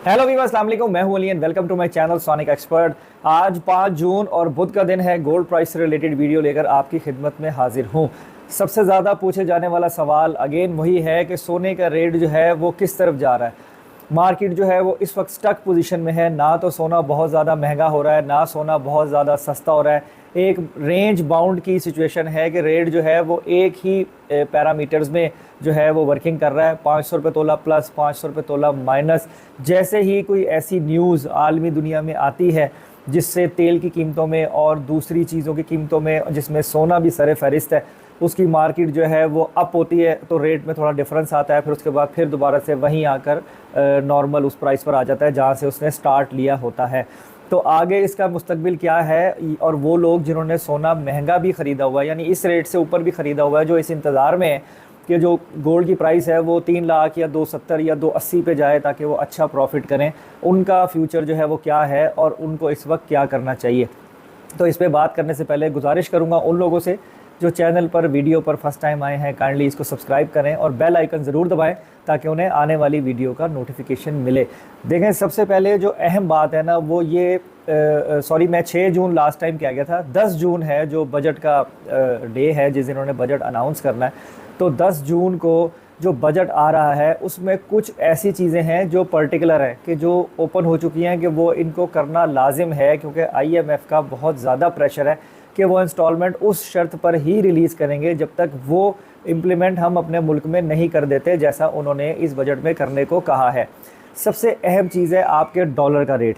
Hello viewers, अस्सलाम वालेकुम। मैं हूं Ali and welcome to my channel Sonic Expert. आज 5 जून और बुध का दिन है। गोल्ड प्राइस से रिलेटेड वीडियो लेकर आपकी खिदमत में हाजिर हूं। सबसे ज़्यादा पूछे जाने वाला सवाल अगेन वही है कि सोने का रेट जो है वो किस तरफ जा रहा है। मार्केट जो है वो इस वक्त स्टक पोजीशन में है। ना तो सोना बहुत ज़्यादा महंगा हो रहा है, ना सोना बहुत ज़्यादा सस्ता हो रहा है। एक रेंज बाउंड की सिचुएशन है कि रेट जो है वो एक ही पैरामीटर्स में जो है वो वर्किंग कर रहा है। 500 रुपये तोला प्लस, 500 रुपये तोला माइनस। जैसे ही कोई ऐसी न्यूज़ आलमी दुनिया में आती है जिससे तेल की कीमतों में और दूसरी चीज़ों की कीमतों में, जिसमें सोना भी सरे फहरिस्त है, उसकी मार्केट जो है वो अप होती है तो रेट में थोड़ा डिफरेंस आता है। फिर उसके बाद फिर दोबारा से वहीं आकर नॉर्मल उस प्राइस पर आ जाता है जहाँ से उसने स्टार्ट लिया होता है। तो आगे इसका मुस्तकबिल क्या है, और वो लोग जिन्होंने सोना महंगा भी ख़रीदा हुआ है, यानी इस रेट से ऊपर भी ख़रीदा हुआ है, जो इस इंतज़ार में है कि जो गोल्ड की प्राइस है वो 3 लाख या 270 या 280 पे जाए ताकि वो अच्छा प्रॉफिट करें, उनका फ्यूचर जो है वो क्या है और उनको इस वक्त क्या करना चाहिए। तो इस पे बात करने से पहले गुजारिश करूँगा उन लोगों से जो चैनल पर वीडियो पर फर्स्ट टाइम आए हैं, काइंडली इसको सब्सक्राइब करें और बेल आइकन ज़रूर दबाएं ताकि उन्हें आने वाली वीडियो का नोटिफिकेशन मिले। देखें, सबसे पहले जो अहम बात है ना वो ये, मैं 6 जून लास्ट टाइम किया गया था, 10 जून है जो बजट का डे है जिस दिन उन्होंने बजट अनाउंस करना है। तो 10 जून को जो बजट आ रहा है उसमें कुछ ऐसी चीज़ें हैं जो पर्टिकुलर हैं कि जो ओपन हो चुकी हैं कि वो इनको करना लाजिम है, क्योंकि IMF का बहुत ज़्यादा प्रेशर है कि वो इंस्टॉलमेंट उस शर्त पर ही रिलीज़ करेंगे जब तक वो इम्प्लीमेंट हम अपने मुल्क में नहीं कर देते जैसा उन्होंने इस बजट में करने को कहा है। सबसे अहम चीज़ है आपके डॉलर का रेट।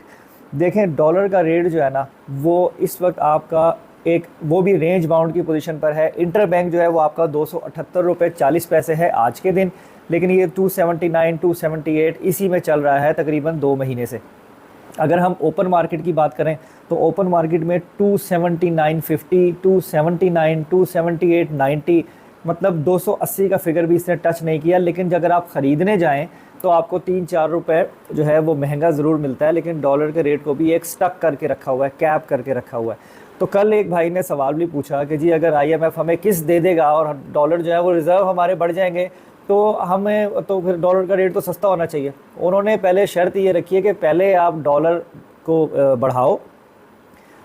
देखें, डॉलर का रेट जो है ना वो इस वक्त आपका एक वो भी रेंज बाउंड की पोजीशन पर है। इंटर बैंक जो है वो आपका 278 रुपये 40 पैसे है आज के दिन, लेकिन ये 279 278 इसी में चल रहा है तकरीबन 2 महीने से। अगर हम ओपन मार्केट की बात करें तो ओपन मार्केट में 279.50, 279, 278.90, मतलब 280 का फिगर भी इसने टच नहीं किया। लेकिन अगर आप ख़रीदने जाएं तो आपको 3-4 रुपये जो है वो महंगा ज़रूर मिलता है, लेकिन डॉलर के रेट को भी एक स्टक करके रखा हुआ है, कैप करके रखा हुआ है। तो कल एक भाई ने सवाल भी पूछा कि जी अगर IMF हमें किस दे देगा और डॉलर जो है वो रिज़र्व हमारे बढ़ जाएंगे तो हमें तो फिर डॉलर का रेट तो सस्ता होना चाहिए। उन्होंने पहले शर्त ये रखी है कि पहले आप डॉलर को बढ़ाओ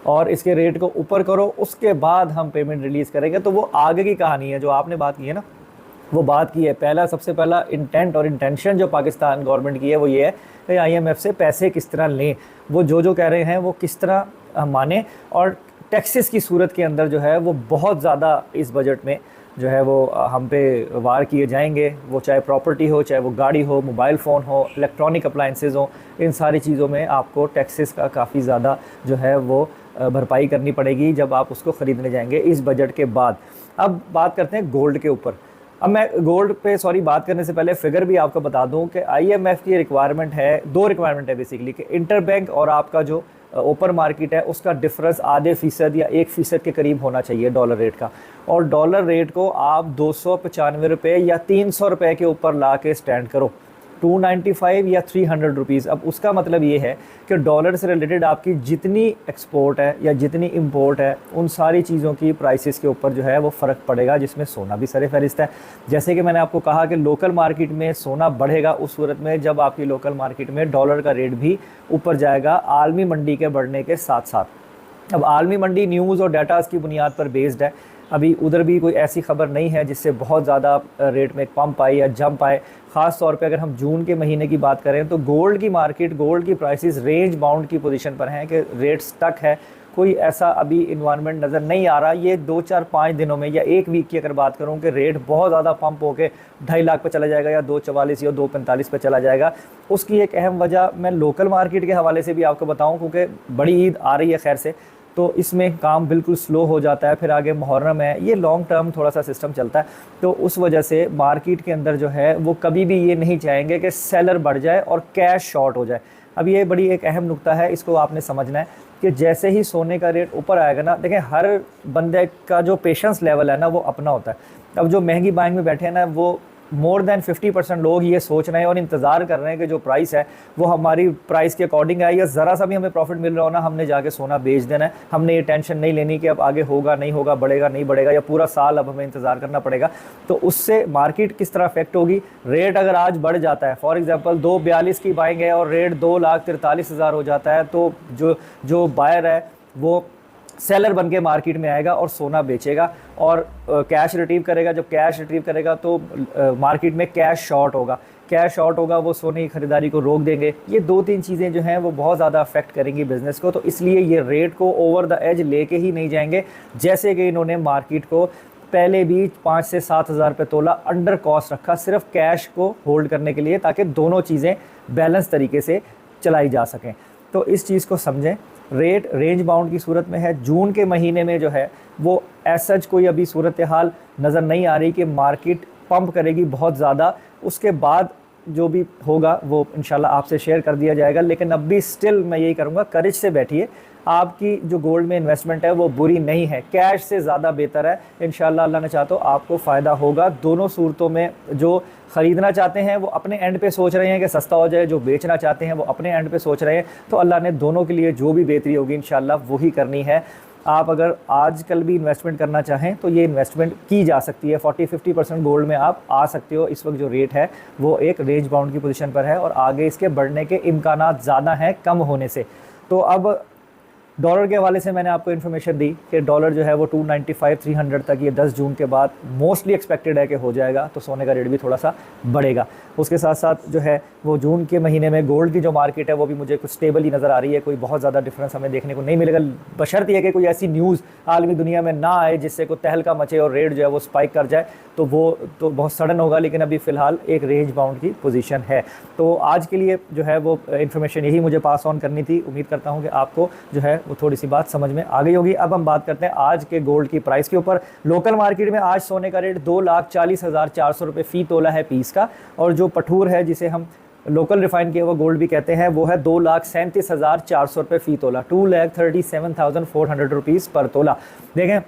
और इसके रेट को ऊपर करो, उसके बाद हम पेमेंट रिलीज़ करेंगे। तो वो आगे की कहानी है जो आपने बात की है ना, वो बात की है। सबसे पहला इंटेंट और इंटेंशन जो पाकिस्तान गवर्नमेंट की है वो ये है कि IMF से पैसे किस तरह लें, वो जो कह रहे हैं वो किस तरह माने। और टैक्सेस की सूरत के अंदर जो है वो बहुत ज़्यादा इस बजट में जो है वो हम पे वार किए जाएंगे, वो चाहे प्रॉपर्टी हो, चाहे वो गाड़ी हो, मोबाइल फ़ोन हो, इलेक्ट्रॉनिक अप्लाइंसेस हो, इन सारी चीज़ों में आपको टैक्सेस का काफ़ी ज़्यादा जो है वो भरपाई करनी पड़ेगी जब आप उसको ख़रीदने जाएंगे इस बजट के बाद। अब बात करते हैं गोल्ड के ऊपर। अब मैं गोल्ड पे बात करने से पहले फिगर भी आपको बता दूं कि IMF की रिक्वायरमेंट है, 2 रिक्वायरमेंट है बेसिकली, कि इंटर बैंक और आपका जो ओपन मार्केट है उसका डिफरेंस आधे फीसद या 1% के करीब होना चाहिए डॉलर रेट का। और डॉलर रेट को आप 295 रुपये या 300 रुपये के ऊपर ला के स्टैंड करो, 295 या 300 रुपीज़। अब उसका मतलब ये है कि डॉलर से रिलेटेड आपकी जितनी एक्सपोर्ट है या जितनी इंपोर्ट है उन सारी चीज़ों की प्राइसेस के ऊपर जो है वो फ़र्क पड़ेगा, जिसमें सोना भी सरे फहरिस्त है। जैसे कि मैंने आपको कहा कि लोकल मार्केट में सोना बढ़ेगा उस सूरत में जब आपकी लोकल मार्केट में डॉलर का रेट भी ऊपर जाएगा आलमी मंडी के बढ़ने के साथ साथ। अब आलमी मंडी न्यूज़ और डाटाज़ की बुनियाद पर बेस्ड है। अभी उधर भी कोई ऐसी खबर नहीं है जिससे बहुत ज़्यादा रेट में पंप आए या जंप आए। ख़ास तौर पे अगर हम जून के महीने की बात करें तो गोल्ड की मार्केट, गोल्ड की प्राइसेस रेंज बाउंड की पोजीशन पर हैं कि रेट स्टक है। कोई ऐसा अभी इन्वायरमेंट नज़र नहीं आ रहा। ये 2-4-5 दिनों में या एक वीक की अगर बात करूं कि रेट बहुत ज़्यादा पंप होकर 2.5 लाख पे चला जाएगा या 2.44 या 2.45 पे चला जाएगा। उसकी एक अहम वजह मैं लोकल मार्केट के हवाले से भी आपको बताऊँ, क्योंकि बड़ी ईद आ रही है खैर से, तो इसमें काम बिल्कुल स्लो हो जाता है। फिर आगे मुहर्रम है, ये लॉन्ग टर्म थोड़ा सा सिस्टम चलता है। तो उस वजह से मार्केट के अंदर जो है वो कभी भी ये नहीं चाहेंगे कि सेलर बढ़ जाए और कैश शॉर्ट हो जाए। अब ये बड़ी एक अहम नुक्ता है, इसको आपने समझना है कि जैसे ही सोने का रेट ऊपर आएगा ना, देखें हर बंदे का जो पेशेंस लेवल है ना वो अपना होता है। अब जो महंगी बाइंग में बैठे हैं ना वो मोर देन 50% लोग ये सोच रहे हैं और इंतज़ार कर रहे हैं कि जो प्राइस है वो हमारी प्राइस के अकॉर्डिंग है, या ज़रा सा भी हमें प्रॉफिट मिल रहा हो ना, हमने जाके सोना बेच देना है। हमने ये टेंशन नहीं लेनी कि अब आगे होगा नहीं होगा, बढ़ेगा नहीं बढ़ेगा, या पूरा साल अब हमें इंतज़ार करना पड़ेगा। तो उससे मार्केट किस तरह अफेक्ट होगी, रेट अगर आज बढ़ जाता है, फॉर एग्जांपल 242 की बाइंग है और रेट 2,43,000 हो जाता है, तो जो बायर है वो सेलर बन के मार्केट में आएगा और सोना बेचेगा और कैश रिट्रीव करेगा। जब कैश रिट्रीव करेगा तो मार्केट में कैश शॉर्ट होगा, कैश शॉर्ट होगा, वो सोने की खरीदारी को रोक देंगे। ये 2-3 चीज़ें जो हैं वो बहुत ज़्यादा अफेक्ट करेंगी बिज़नेस को। तो इसलिए ये रेट को ओवर द एज लेके ही नहीं जाएंगे, जैसे कि इन्होंने मार्केट को पहले भी 5 से 7 हज़ार रुपये तोला अंडर कॉस्ट रखा, सिर्फ कैश को होल्ड करने के लिए, ताकि दोनों चीज़ें बैलेंस तरीके से चलाई जा सकें। तो इस चीज़ को समझें। रेट रेंज बाउंड की सूरत में है। जून के महीने में जो है वो सच कोई अभी सूरत हाल नज़र नहीं आ रही कि मार्केट पंप करेगी बहुत ज़्यादा। उसके बाद जो भी होगा वो इंशाल्लाह आपसे शेयर कर दिया जाएगा। लेकिन अब भी स्टिल मैं यही करूँगा, करेज से बैठिए। आपकी जो गोल्ड में इन्वेस्टमेंट है वो बुरी नहीं है, कैश से ज़्यादा बेहतर है। इंशाल्लाह अल्लाह ने चाहा तो आपको फ़ायदा होगा। दोनों सूरतों में जो ख़रीदना चाहते हैं वो अपने एंड पे सोच रहे हैं कि सस्ता हो जाए, जो बेचना चाहते हैं वो अपने एंड पे सोच रहे हैं। तो अल्लाह ने दोनों के लिए जो भी बेहतरी होगी इंशाल्लाह वही करनी है। आप अगर आजकल भी इन्वेस्टमेंट करना चाहें तो ये इन्वेस्टमेंट की जा सकती है। 40-50% गोल्ड में आप आ सकते हो। इस वक्त जो रेट है वो एक रेंज बाउंड की पोजीशन पर है और आगे इसके बढ़ने के इम्कानात ज़्यादा हैं कम होने से। तो अब डॉलर के हवाले से मैंने आपको इन्फॉर्मेशन दी कि डॉलर जो है वो 295-300 तक ये 10 जून के बाद मोस्टली एक्सपेक्टेड है कि हो जाएगा। तो सोने का रेट भी थोड़ा सा बढ़ेगा। उसके साथ साथ जो है वो जून के महीने में गोल्ड की जो मार्केट है वो भी मुझे कुछ स्टेबल ही नज़र आ रही है। कोई बहुत ज़्यादा डिफरेंस हमें देखने को नहीं मिलेगा, बशर्ते है कि कोई ऐसी न्यूज़ आलमी दुनिया में ना आए जिससे कोई तहलका मचे और रेट जो है वो स्पाइक कर जाए, तो वो तो बहुत सडन होगा। लेकिन अभी फ़िलहाल एक रेंज बाउंड की पोजीशन है। तो आज के लिए जो है वो इन्फॉर्मेशन यही मुझे पास ऑन करनी थी। उम्मीद करता हूँ कि आपको जो है वो थोड़ी सी बात समझ में आ गई होगी। अब हम बात करते हैं आज के गोल्ड की प्राइस के ऊपर। लोकल मार्केट में आज सोने का रेट 2,40,400 रुपये फ़ी तोला है पीस का, और जो पठूर है जिसे हम लोकल रिफाइन किया हुआ गोल्ड भी कहते हैं वो है 2,37,400 रुपये फ़ी तोला, 2,37,400 रुपीज़ पर तोला। देखें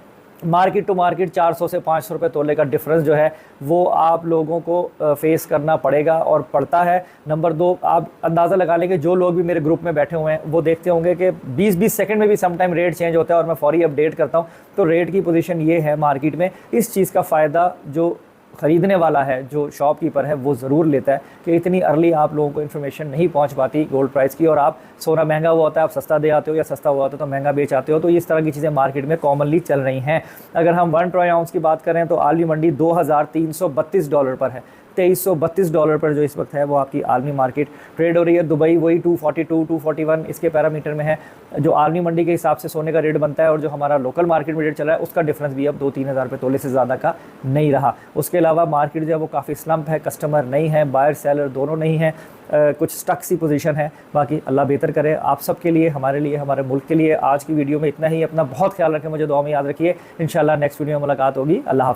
मार्केट टू मार्केट 400 से 500 रुपये तोले का डिफरेंस जो है वो आप लोगों को फेस करना पड़ेगा और पड़ता है। नंबर 2, आप अंदाज़ा लगा लेंगे, जो लोग भी मेरे ग्रुप में बैठे हुए हैं वो देखते होंगे कि 20-20 सेकंड में भी समटाइम रेट चेंज होता है और मैं फौरी अपडेट करता हूँ। तो रेट की पोजीशन ये है मार्केट में। इस चीज़ का फ़ायदा जो ख़रीदने वाला है, जो शॉपकीपर है, वो ज़रूर लेता है कि इतनी अर्ली आप लोगों को इन्फॉर्मेशन नहीं पहुंच पाती गोल्ड प्राइस की, और आप सोना महंगा हुआ होता है आप सस्ता दे आते हो, या सस्ता हुआ होता है तो महंगा बेच आते हो। तो इस तरह की चीज़ें मार्केट में कॉमनली चल रही हैं। अगर हम 1 ट्रॉय आउंस की बात करें तो आलमी मंडी $2,332 पर है। $2,332 पर जो इस वक्त है वो आपकी आलमी मार्केट ट्रेड हो रही है। दुबई वही 242-241 इसके पैरामीटर में है। जो आलमी मंडी के हिसाब से सोने का रेट बनता है और जो हमारा लोकल मार्केट में रेट चला है उसका डिफरेंस भी अब 2-3 हज़ार रुपये तोले से ज़्यादा का नहीं रहा। उसके अलावा मार्केट जो है वो काफ़ी स्लम्प है, कस्टमर नहीं है, बायर सेलर दोनों नहीं है, कुछ स्टक सी पोजीशन है। बाकी अल्लाह बेहतर करे आप सब के लिए, हमारे लिए, हमारे मुल्क के लिए। आज की वीडियो में इतना ही। अपना बहुत ख्याल रखें, मुझे दुआ में याद रखिए। इंशाल्लाह नेक्स्ट वीडियो में मुलाकात होगी। अल्लाह हाफ़िज़।